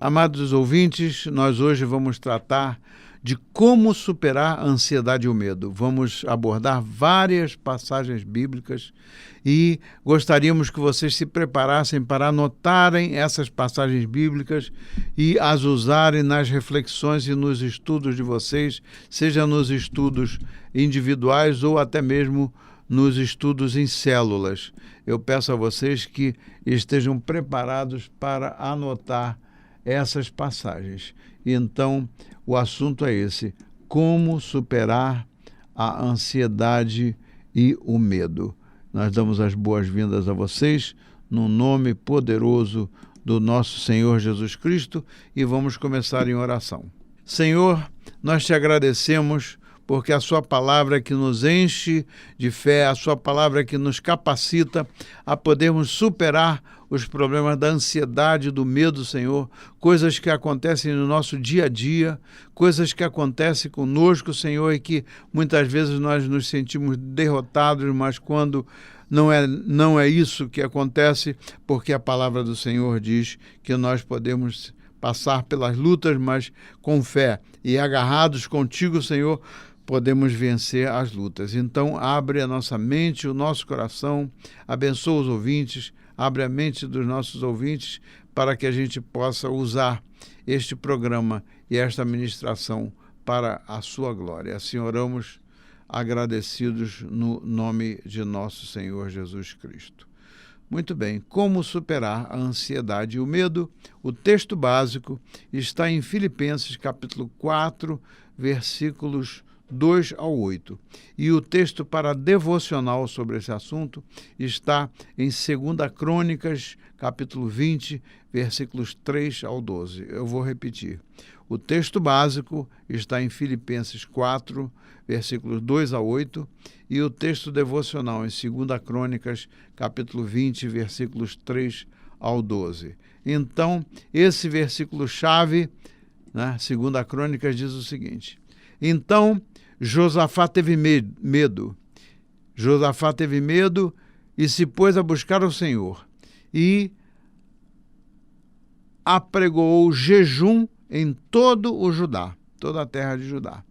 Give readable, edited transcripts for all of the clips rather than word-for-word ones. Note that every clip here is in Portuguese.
Amados ouvintes, nós hoje vamos tratar de como superar a ansiedade e o medo. Vamos abordar várias passagens bíblicas e gostaríamos que vocês se preparassem para anotarem essas passagens bíblicas e as usarem nas reflexões e nos estudos de vocês, seja nos estudos individuais ou até mesmo nos estudos em células. Eu peço a vocês que estejam preparados para anotar essas passagens. E então, o assunto é esse: como superar a ansiedade e o medo. Nós damos as boas-vindas a vocês, no nome poderoso do nosso Senhor Jesus Cristo, e vamos começar em oração. Senhor, nós te agradecemos porque a sua palavra é que nos enche de fé, a sua palavra é que nos capacita a podermos superar os problemas da ansiedade e do medo, Senhor, coisas que acontecem no nosso dia a dia, coisas que acontecem conosco, Senhor, e que muitas vezes nós nos sentimos derrotados, mas quando não é isso que acontece, porque a palavra do Senhor diz que nós podemos passar pelas lutas, mas com fé e agarrados contigo, Senhor, podemos vencer as lutas. Então, abre a nossa mente, o nosso coração, abençoa os ouvintes, abre a mente dos nossos ouvintes para que a gente possa usar este programa e esta ministração para a sua glória. Assim oramos agradecidos no nome de nosso Senhor Jesus Cristo. Muito bem, como superar a ansiedade e o medo? O texto básico está em Filipenses capítulo 4, versículos 2 ao 8. E o texto para devocional sobre esse assunto está em 2 Crônicas, capítulo 20, versículos 3 ao 12. Eu vou repetir. O texto básico está em Filipenses 4, versículos 2 a 8, e o texto devocional em 2 Crônicas, capítulo 20, versículos 3 ao 12. Então, esse versículo-chave, 2 Crônicas, diz o seguinte: Então, Josafá teve medo. Josafá teve medo e se pôs a buscar o Senhor. E apregoou jejum em todo o Judá, toda a terra de Judá.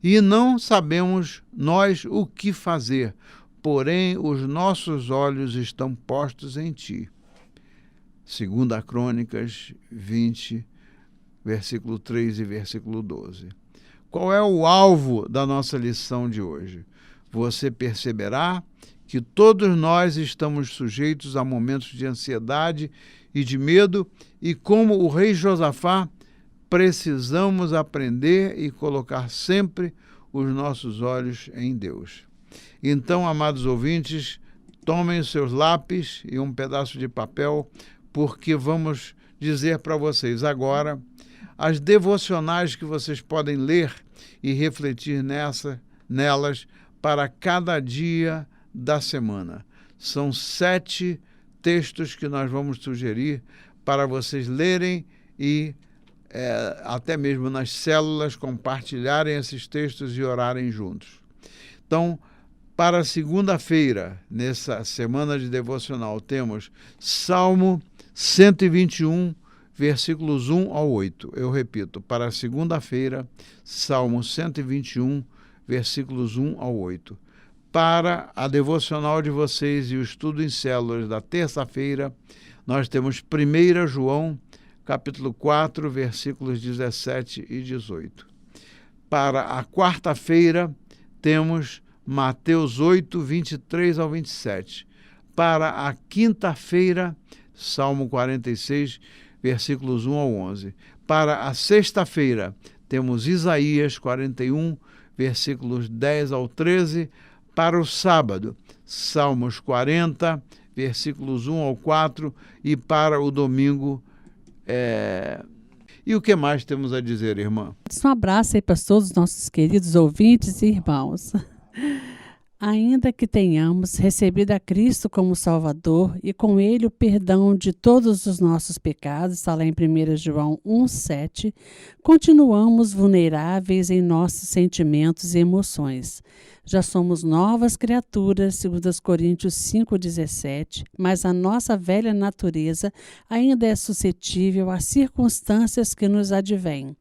E não sabemos nós o que fazer, porém os nossos olhos estão postos em ti. 2 Crônicas 20, versículo 3 e versículo 12. Qual é o alvo da nossa lição de hoje? Você perceberá que todos nós estamos sujeitos a momentos de ansiedade e de medo, e como o rei Josafá, precisamos aprender e colocar sempre os nossos olhos em Deus. Então, amados ouvintes, tomem os seus lápis e um pedaço de papel, porque vamos dizer para vocês agora as devocionais que vocês podem ler e refletir nelas para cada dia da semana. São 7 textos que nós vamos sugerir para vocês lerem e até mesmo nas células compartilharem esses textos e orarem juntos. Então, para segunda-feira, nessa semana de devocional, temos Salmo 121, versículos 1 ao 8. Eu repito, para segunda-feira, Salmo 121, versículos 1 ao 8. Para a devocional de vocês e o estudo em células da terça-feira, nós temos 1 João, capítulo 4, versículos 17 e 18. Para a quarta-feira, temos Mateus 8, 23 ao 27. Para a quinta-feira, Salmo 46, versículos 1 ao 11. Para a sexta-feira, temos Isaías 41, versículos 10 ao 13. Para o sábado, Salmos 40, versículos 1 ao 4. E para o domingo, E o que mais temos a dizer, irmã? Um abraço aí para todos os nossos queridos ouvintes e irmãos. Ainda que tenhamos recebido a Cristo como Salvador e com Ele o perdão de todos os nossos pecados, está lá em 1 João 1,7, continuamos vulneráveis em nossos sentimentos e emoções. Já somos novas criaturas, segundo os Coríntios 5,17, mas a nossa velha natureza ainda é suscetível às circunstâncias que nos advêm.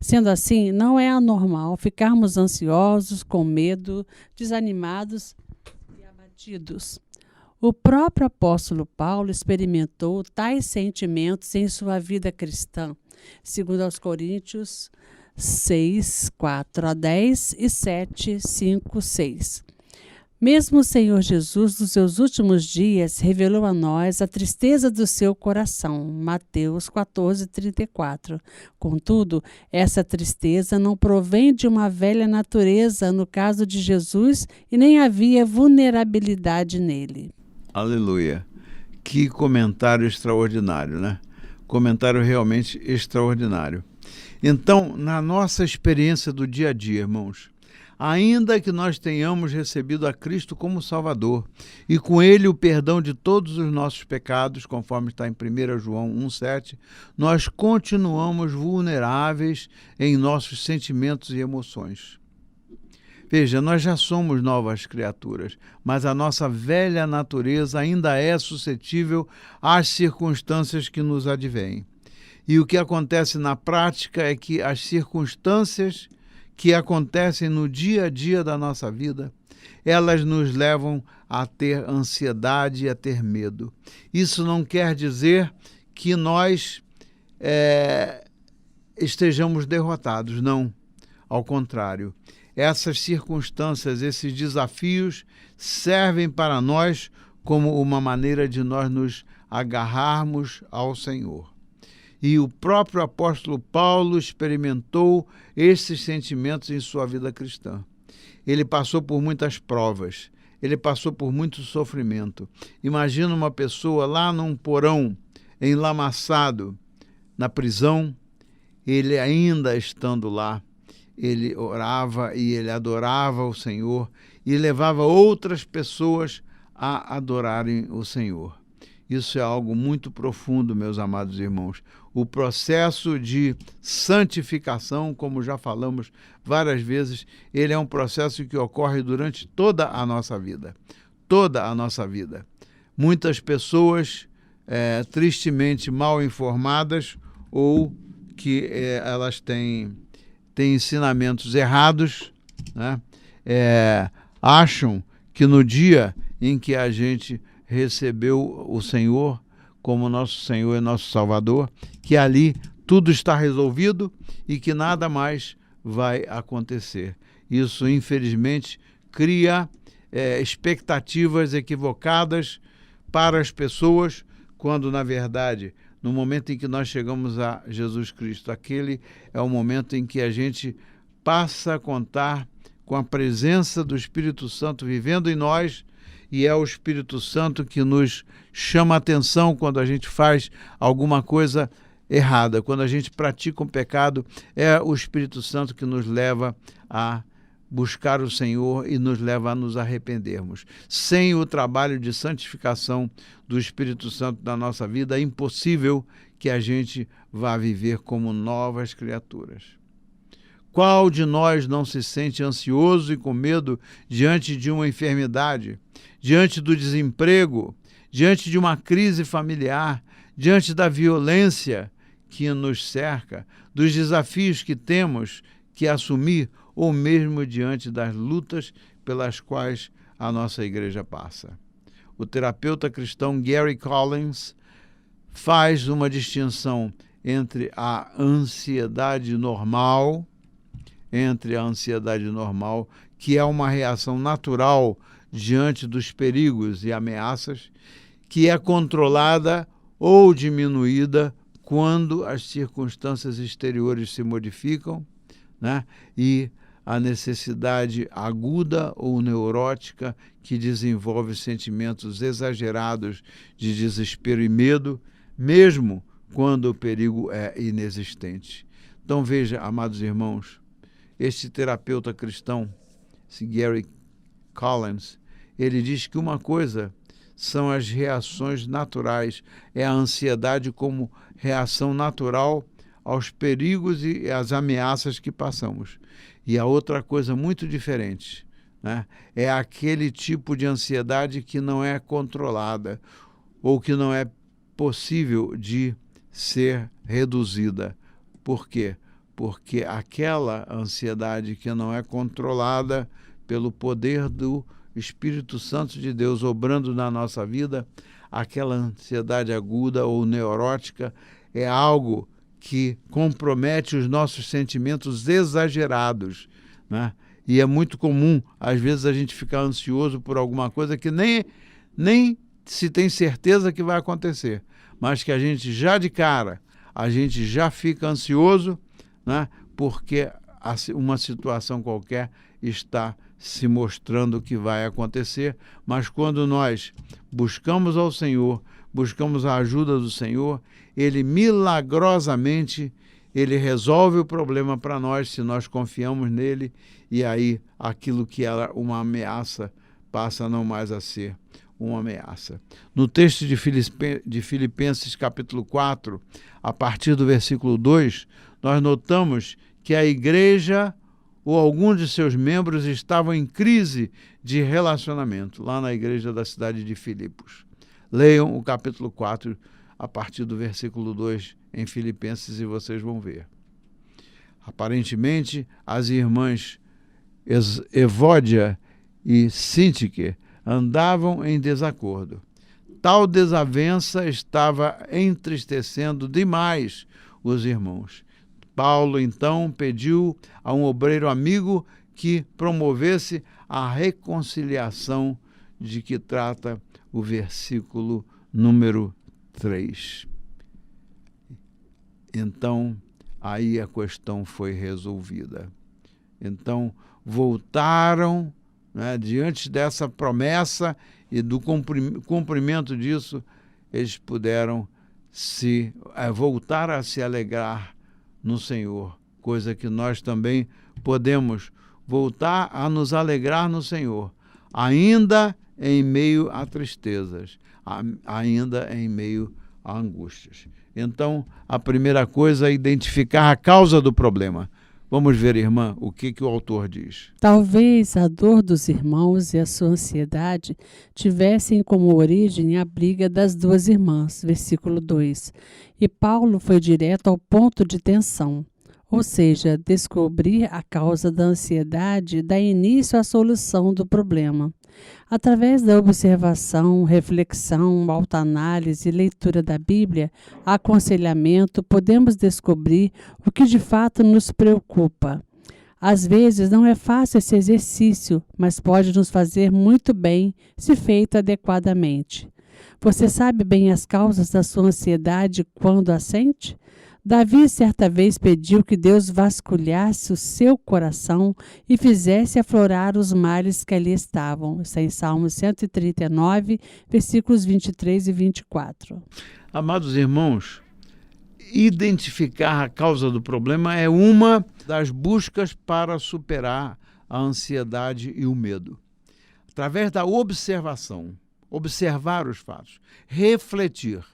Sendo assim, não é anormal ficarmos ansiosos, com medo, desanimados e abatidos. O próprio apóstolo Paulo experimentou tais sentimentos em sua vida cristã, segundo aos Coríntios 6, 4-10 e 7, 5, 6. Mesmo o Senhor Jesus, nos seus últimos dias, revelou a nós a tristeza do seu coração. Mateus 14:34. Contudo, essa tristeza não provém de uma velha natureza, no caso de Jesus, e nem havia vulnerabilidade nele. Aleluia. Que comentário extraordinário, né? Comentário realmente extraordinário. Então, na nossa experiência do dia a dia, irmãos, ainda que nós tenhamos recebido a Cristo como Salvador e com Ele o perdão de todos os nossos pecados, conforme está em 1 João 1,7, nós continuamos vulneráveis em nossos sentimentos e emoções. Veja, nós já somos novas criaturas, mas a nossa velha natureza ainda é suscetível às circunstâncias que nos advêm. E o que acontece na prática é que as circunstâncias que acontecem no dia a dia da nossa vida, elas nos levam a ter ansiedade e a ter medo. Isso não quer dizer que nós estejamos derrotados, não. Ao contrário, essas circunstâncias, esses desafios servem para nós como uma maneira de nós nos agarrarmos ao Senhor. E o próprio apóstolo Paulo experimentou esses sentimentos em sua vida cristã. Ele passou por muitas provas, ele passou por muito sofrimento. Imagina uma pessoa lá num porão, enlamaçado, na prisão, ele ainda estando lá, ele orava e ele adorava o Senhor e levava outras pessoas a adorarem o Senhor. Isso é algo muito profundo, meus amados irmãos. O processo de santificação, como já falamos várias vezes, ele é um processo que ocorre durante toda a nossa vida. Toda a nossa vida. Muitas pessoas tristemente mal informadas ou que elas têm ensinamentos errados, né? Acham que no dia em que a gente recebeu o Senhor como nosso Senhor e nosso Salvador, que ali tudo está resolvido e que nada mais vai acontecer. Isso, infelizmente, cria expectativas equivocadas para as pessoas, quando, na verdade, no momento em que nós chegamos a Jesus Cristo, aquele é o momento em que a gente passa a contar com a presença do Espírito Santo vivendo em nós, e é o Espírito Santo que nos chama a atenção quando a gente faz alguma coisa errada, quando a gente pratica um pecado, é o Espírito Santo que nos leva a buscar o Senhor e nos leva a nos arrependermos. Sem o trabalho de santificação do Espírito Santo na nossa vida, é impossível que a gente vá viver como novas criaturas. Qual de nós não se sente ansioso e com medo diante de uma enfermidade, diante do desemprego, diante de uma crise familiar, diante da violência que nos cerca, dos desafios que temos que assumir, ou mesmo diante das lutas pelas quais a nossa igreja passa? O terapeuta cristão Gary Collins faz uma distinção entre a ansiedade normal, que é uma reação natural diante dos perigos e ameaças, que é controlada ou diminuída quando as circunstâncias exteriores se modificam, né? E a necessidade aguda ou neurótica que desenvolve sentimentos exagerados de desespero e medo, mesmo quando o perigo é inexistente. Então veja, amados irmãos, este terapeuta cristão, esse Gary Collins, ele diz que uma coisa são as reações naturais, é a ansiedade como reação natural aos perigos e às ameaças que passamos. E a outra coisa muito diferente, né, é aquele tipo de ansiedade que não é controlada ou que não é possível de ser reduzida. Por quê? Porque aquela ansiedade que não é controlada pelo poder do Espírito Santo de Deus obrando na nossa vida, aquela ansiedade aguda ou neurótica é algo que compromete os nossos sentimentos exagerados, né? E é muito comum, às vezes, a gente ficar ansioso por alguma coisa que nem se tem certeza que vai acontecer, mas que a gente já de cara, a gente já fica ansioso, né? Porque uma situação qualquer está se mostrando que vai acontecer, mas quando nós buscamos ao Senhor, buscamos a ajuda do Senhor, Ele milagrosamente, Ele resolve o problema para nós, se nós confiamos nele, e aí aquilo que era uma ameaça passa não mais a ser uma ameaça. No texto de Filipenses capítulo 4, a partir do versículo 2, nós notamos que a igreja ou alguns de seus membros estavam em crise de relacionamento, lá na igreja da cidade de Filipos. Leiam o capítulo 4, a partir do versículo 2, em Filipenses, e vocês vão ver. Aparentemente, as irmãs Evódia e Síntique andavam em desacordo. Tal desavença estava entristecendo demais os irmãos. Paulo, então, pediu a um obreiro amigo que promovesse a reconciliação de que trata o versículo número 3. Então, aí a questão foi resolvida. Então, voltaram, né, diante dessa promessa e do cumprimento disso, eles puderam voltar a se alegrar no Senhor, coisa que nós também podemos voltar a nos alegrar no Senhor, ainda em meio a tristezas, ainda em meio a angústias. Então, a primeira coisa é identificar a causa do problema. Vamos ver, irmã, o que o autor diz. Talvez a dor dos irmãos e a sua ansiedade tivessem como origem a briga das duas irmãs, versículo 2. E Paulo foi direto ao ponto de tensão, ou seja, descobrir a causa da ansiedade dá início à solução do problema. Através da observação, reflexão, autoanálise e leitura da Bíblia, aconselhamento, podemos descobrir o que de fato nos preocupa. Às vezes não é fácil esse exercício, mas pode nos fazer muito bem se feito adequadamente. Você sabe bem as causas da sua ansiedade quando a sente? Davi certa vez pediu que Deus vasculhasse o seu coração e fizesse aflorar os males que ali estavam. Está em Salmo 139, versículos 23 e 24. Amados irmãos, identificar a causa do problema é uma das buscas para superar a ansiedade e o medo. Através da observação, observar os fatos, refletir,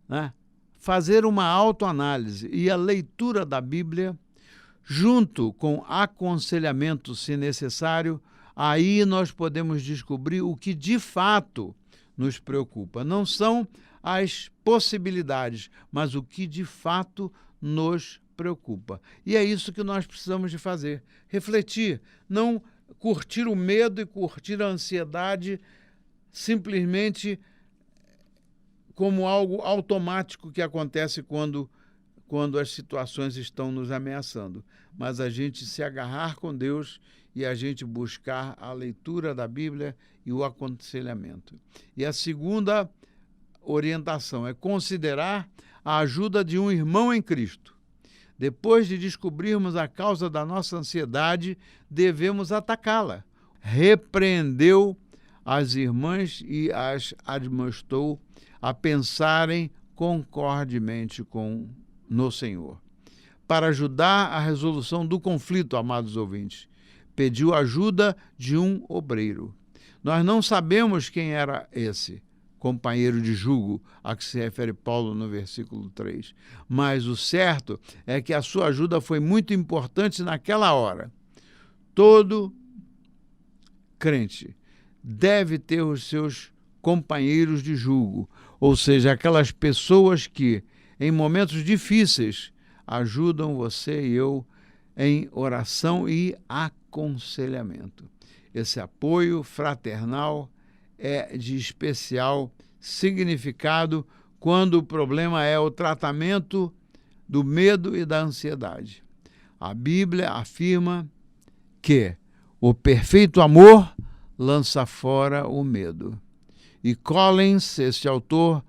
né? Fazer uma autoanálise e a leitura da Bíblia, junto com aconselhamento, se necessário, aí nós podemos descobrir o que de fato nos preocupa. Não são as possibilidades, mas o que de fato nos preocupa. E é isso que nós precisamos de fazer, refletir, não curtir o medo e curtir a ansiedade simplesmente como algo automático que acontece quando as situações estão nos ameaçando. Mas a gente se agarrar com Deus e a gente buscar a leitura da Bíblia e o aconselhamento. E a segunda orientação é considerar a ajuda de um irmão em Cristo. Depois de descobrirmos a causa da nossa ansiedade, devemos atacá-la. Repreendeu as irmãs e as admoestou a pensarem concordemente no Senhor. Para ajudar a resolução do conflito, amados ouvintes, pediu ajuda de um obreiro. Nós não sabemos quem era esse companheiro de jugo a que se refere Paulo no versículo 3. Mas o certo é que a sua ajuda foi muito importante naquela hora. Todo crente deve ter os seus companheiros de jugo, ou seja, aquelas pessoas que, em momentos difíceis, ajudam você e eu em oração e aconselhamento. Esse apoio fraternal é de especial significado quando o problema é o tratamento do medo e da ansiedade. A Bíblia afirma que o perfeito amor lança fora o medo. E Collins, este autor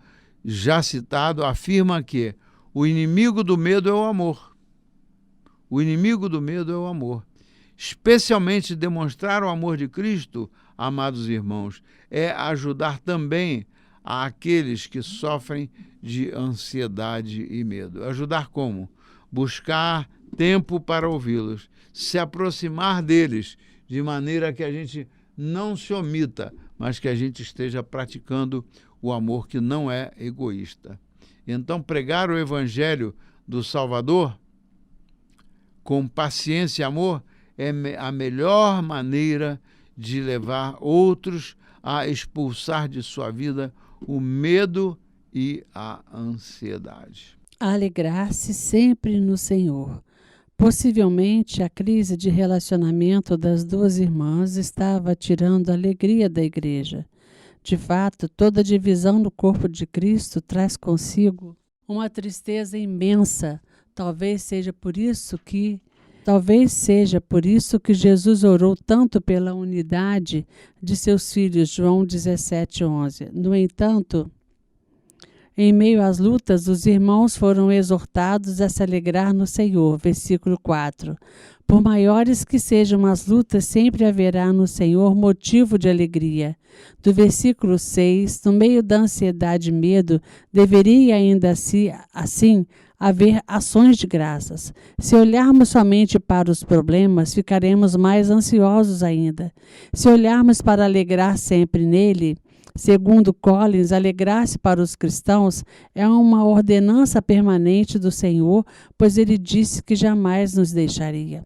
já citado, afirma que o inimigo do medo é o amor. O inimigo do medo é o amor. Especialmente demonstrar o amor de Cristo, amados irmãos, é ajudar também àqueles que sofrem de ansiedade e medo. Ajudar como? Buscar tempo para ouvi-los, se aproximar deles, de maneira que a gente não se omita, mas que a gente esteja praticando o amor que não é egoísta. Então, pregar o Evangelho do Salvador com paciência e amor é a melhor maneira de levar outros a expulsar de sua vida o medo e a ansiedade. Alegrar-se sempre no Senhor. Possivelmente, a crise de relacionamento das duas irmãs estava tirando a alegria da igreja. De fato, toda divisão no corpo de Cristo traz consigo uma tristeza imensa. Talvez seja por isso que Jesus orou tanto pela unidade de seus filhos, João 17:11. No entanto, em meio às lutas, os irmãos foram exortados a se alegrar no Senhor. Versículo 4. Por maiores que sejam as lutas, sempre haverá no Senhor motivo de alegria. Do versículo 6, no meio da ansiedade e medo, deveria ainda assim haver ações de graças. Se olharmos somente para os problemas, ficaremos mais ansiosos ainda. Se olharmos para alegrar sempre nele, segundo Collins, alegrar-se para os cristãos é uma ordenança permanente do Senhor, pois ele disse que jamais nos deixaria.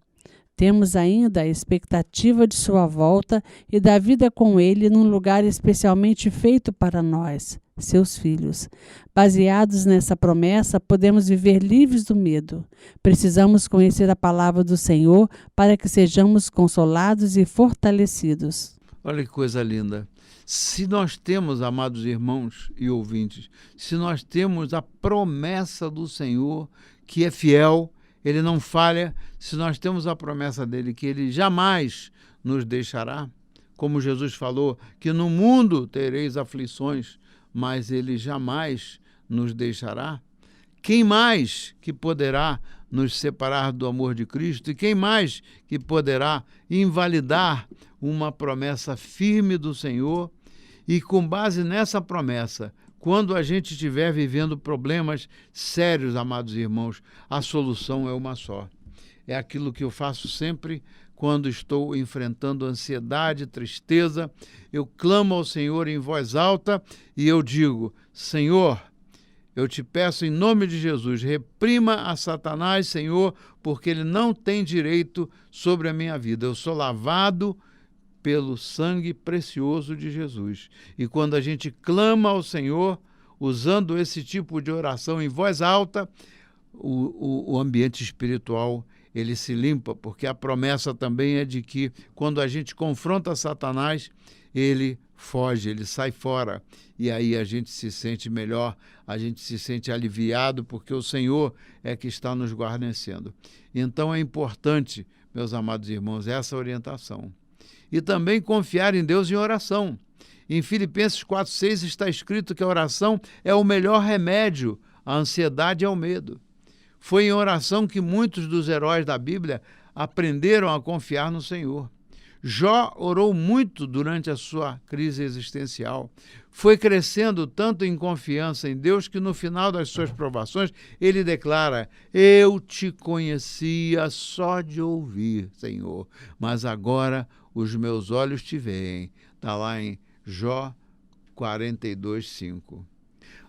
Temos ainda a expectativa de sua volta e da vida com ele num lugar especialmente feito para nós, seus filhos. Baseados nessa promessa, podemos viver livres do medo. Precisamos conhecer a palavra do Senhor para que sejamos consolados e fortalecidos. Olha que coisa linda. Se nós temos, amados irmãos e ouvintes, se nós temos a promessa do Senhor, que é fiel, ele não falha, se nós temos a promessa dele que ele jamais nos deixará, como Jesus falou, que no mundo tereis aflições, mas ele jamais nos deixará, quem mais que poderá nos separar do amor de Cristo e quem mais que poderá invalidar uma promessa firme do Senhor? E com base nessa promessa, quando a gente estiver vivendo problemas sérios, amados irmãos, a solução é uma só. É aquilo que eu faço sempre quando estou enfrentando ansiedade, tristeza. Eu clamo ao Senhor em voz alta e eu digo: Senhor, eu te peço em nome de Jesus, reprima a Satanás, Senhor, porque ele não tem direito sobre a minha vida. Eu sou lavado pelo sangue precioso de Jesus. E quando a gente clama ao Senhor, usando esse tipo de oração em voz alta, o ambiente espiritual ele se limpa, porque a promessa também é de que quando a gente confronta Satanás, ele foge, ele sai fora. E aí a gente se sente melhor, a gente se sente aliviado, porque o Senhor é que está nos guarnecendo. Então é importante, meus amados irmãos, essa orientação. E também confiar em Deus em oração. Em Filipenses 4:6 está escrito que a oração é o melhor remédio à ansiedade e ao medo. Foi em oração que muitos dos heróis da Bíblia aprenderam a confiar no Senhor. Jó orou muito durante a sua crise existencial. Foi crescendo tanto em confiança em Deus que no final das suas provações ele declara: eu te conhecia só de ouvir, Senhor, mas agora os meus olhos te veem. Está lá em Jó 42:5.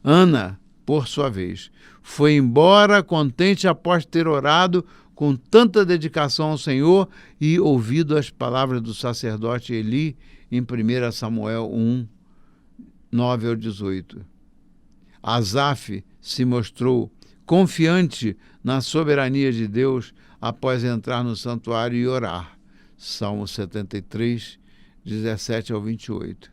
Ana, por sua vez, foi embora contente após ter orado com tanta dedicação ao Senhor e ouvido as palavras do sacerdote Eli em 1 Samuel 1, 9-18. Asaf se mostrou confiante na soberania de Deus após entrar no santuário e orar. Salmo 73, 17-28.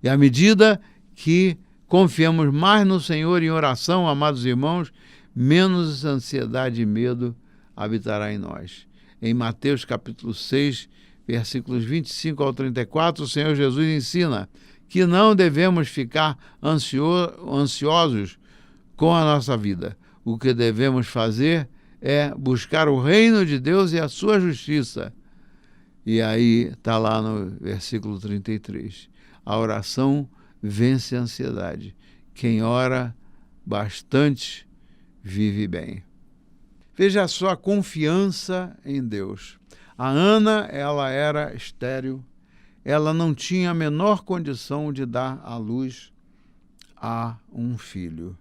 E à medida que confiamos mais no Senhor em oração, amados irmãos, menos ansiedade e medo habitará em nós. Em Mateus capítulo 6, versículos 25-34, o Senhor Jesus ensina que não devemos ficar ansiosos com a nossa vida. O que devemos fazer é buscar o reino de Deus e a sua justiça. E aí está lá no versículo 33. A oração vence a ansiedade. Quem ora bastante vive bem. Veja só a confiança em Deus. A Ana, ela era estéril. Ela não tinha a menor condição de dar à luz a um filho.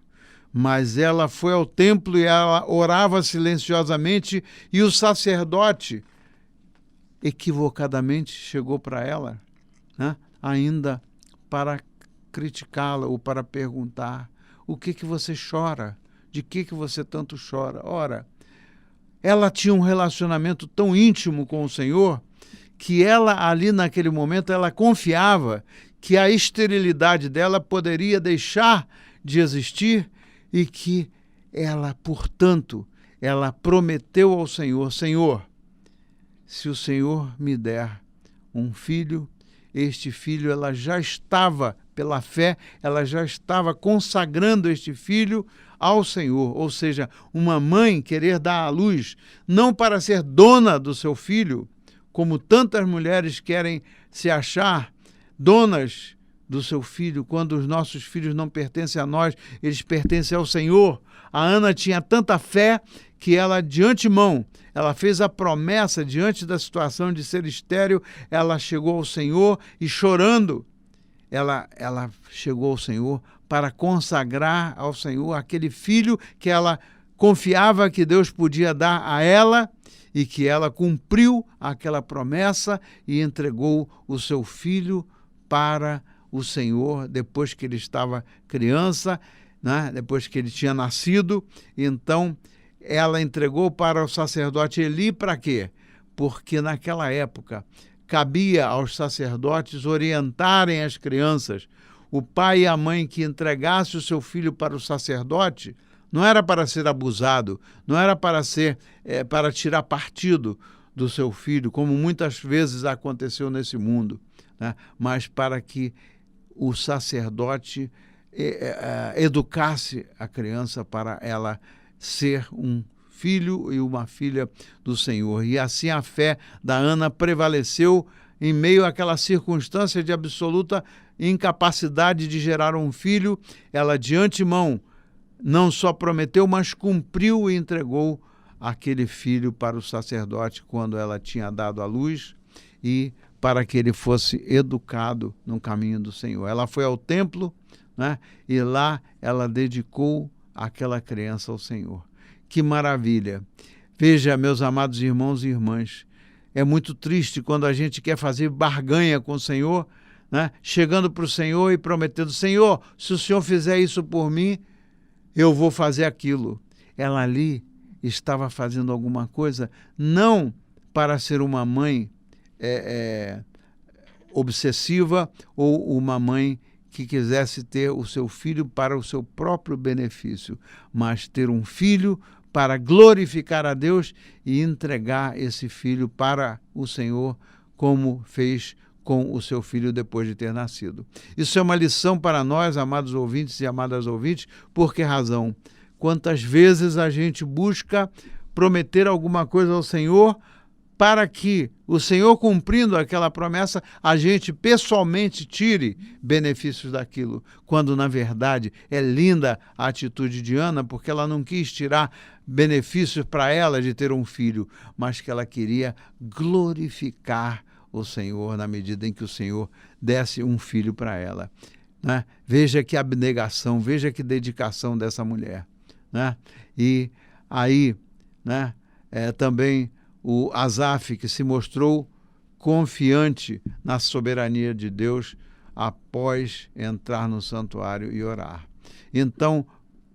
Mas ela foi ao templo e ela orava silenciosamente e o sacerdote equivocadamente chegou para ela, né, ainda para criticá-la ou para perguntar: o que você chora? De que você tanto chora? Ora, ela tinha um relacionamento tão íntimo com o Senhor que ela ali naquele momento ela confiava que a esterilidade dela poderia deixar de existir e que ela, portanto, ela prometeu ao Senhor: Senhor, se o Senhor me der um filho, este filho, ela já estava, pela fé, ela já estava consagrando este filho ao Senhor. Ou seja, uma mãe querer dar à luz, não para ser dona do seu filho, como tantas mulheres querem se achar donas do seu filho, quando os nossos filhos não pertencem a nós, eles pertencem ao Senhor. A Ana tinha tanta fé que ela, de antemão, ela fez a promessa diante da situação de ser estéril, ela chegou ao Senhor e chorando, ela chegou ao Senhor para consagrar ao Senhor aquele filho que ela confiava que Deus podia dar a ela e que ela cumpriu aquela promessa e entregou o seu filho para o Senhor depois que ele estava criança, né? Depois que ele tinha nascido. Então ela entregou para o sacerdote Eli para quê? Porque naquela época cabia aos sacerdotes orientarem as crianças. O pai e a mãe que entregasse o seu filho para o sacerdote não era para ser abusado, não era para para tirar partido do seu filho, como muitas vezes aconteceu nesse mundo, né? Mas para que o sacerdote educasse a criança para ela ser um filho e uma filha do Senhor. E assim a fé da Ana prevaleceu em meio àquela circunstância de absoluta incapacidade de gerar um filho. Ela de antemão não só prometeu, mas cumpriu e entregou aquele filho para o sacerdote quando ela tinha dado à luz e para que ele fosse educado no caminho do Senhor. Ela foi ao templo, né, e lá ela dedicou aquela criança ao Senhor. Que maravilha! Veja, meus amados irmãos e irmãs, é muito triste quando a gente quer fazer barganha com o Senhor, né, chegando para o Senhor e prometendo: Senhor, se o Senhor fizer isso por mim, eu vou fazer aquilo. Ela ali estava fazendo alguma coisa, não para ser uma mãe obsessiva ou uma mãe que quisesse ter o seu filho para o seu próprio benefício, mas ter um filho para glorificar a Deus e entregar esse filho para o Senhor, como fez com o seu filho depois de ter nascido. Isso é uma lição para nós, amados ouvintes e amadas ouvintes. Por que razão? Quantas vezes a gente busca prometer alguma coisa ao Senhor para que o Senhor, cumprindo aquela promessa, a gente pessoalmente tire benefícios daquilo, quando na verdade é linda a atitude de Ana, porque ela não quis tirar benefícios para ela de ter um filho, mas que ela queria glorificar o Senhor na medida em que o Senhor desse um filho para ela, né? Veja que abnegação, veja que dedicação dessa mulher, né? E aí, né, também o Asaf, que se mostrou confiante na soberania de Deus após entrar no santuário e orar. Então,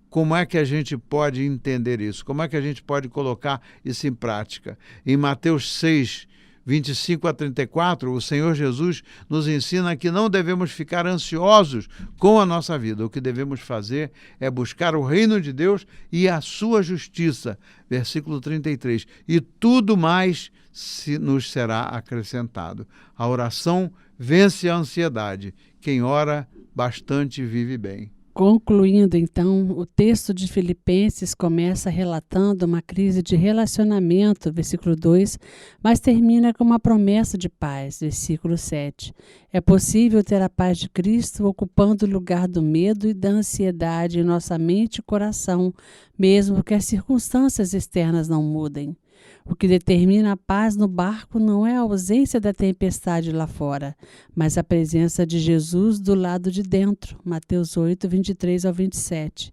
como é que a gente pode entender isso? Como é que a gente pode colocar isso em prática? Em Mateus 6, 25 a 34, o Senhor Jesus nos ensina que não devemos ficar ansiosos com a nossa vida. O que devemos fazer é buscar o reino de Deus e a sua justiça. Versículo 33. E tudo mais nos será acrescentado. A oração vence a ansiedade. Quem ora bastante vive bem. Concluindo, então, o texto de Filipenses começa relatando uma crise de relacionamento, versículo 2, mas termina com uma promessa de paz, versículo 7. É possível ter a paz de Cristo ocupando o lugar do medo e da ansiedade em nossa mente e coração, mesmo que as circunstâncias externas não mudem. O que determina a paz no barco não é a ausência da tempestade lá fora, mas a presença de Jesus do lado de dentro. Mateus 8, 23 ao 27.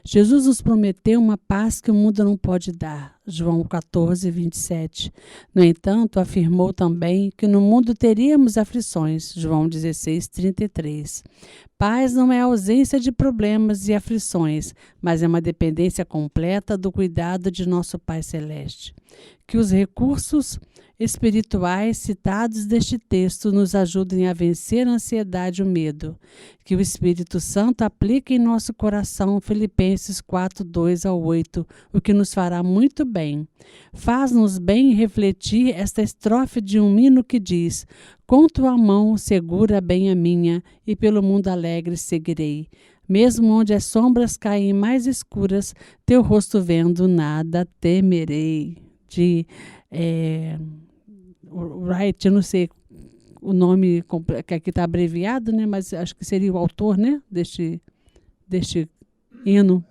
Jesus nos prometeu uma paz que o mundo não pode dar. João 14, 27. No entanto, afirmou também que no mundo teríamos aflições. João 16, 33. Paz não é a ausência de problemas e aflições, mas é uma dependência completa do cuidado de nosso Pai Celeste. Que os recursos espirituais citados deste texto nos ajudem a vencer a ansiedade e o medo. Que o Espírito Santo aplique em nosso coração Filipenses 4, 2 ao 8, o que nos fará muito bem. Faz-nos bem refletir esta estrofe de um hino que diz: com tua mão segura bem a minha, e pelo mundo alegre seguirei. Mesmo onde as sombras caem mais escuras, teu rosto vendo, nada temerei. De Wright, eu não sei o nome que aqui está abreviado, né? Mas acho que seria o autor, né? deste hino.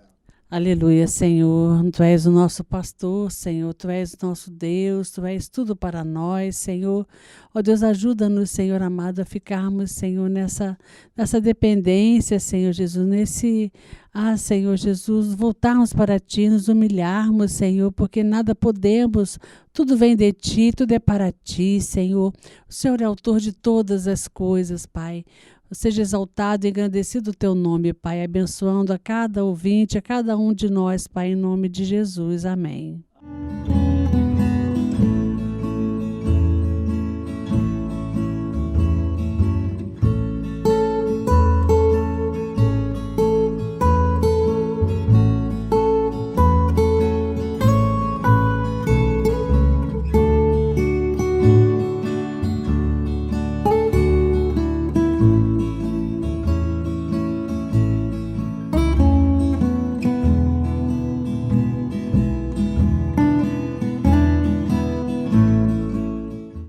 Aleluia, Senhor, Tu és o nosso pastor, Senhor, Tu és o nosso Deus, Tu és tudo para nós, Senhor. Ó Deus, ajuda-nos, Senhor amado, a ficarmos, Senhor, nessa dependência, Senhor Jesus, Senhor Jesus, voltarmos para Ti, nos humilharmos, Senhor, porque nada podemos, tudo vem de Ti, tudo é para Ti, Senhor. O Senhor é autor de todas as coisas, Pai. Seja exaltado e engrandecido o Teu nome, Pai, abençoando a cada ouvinte, a cada um de nós, Pai, em nome de Jesus. Amém.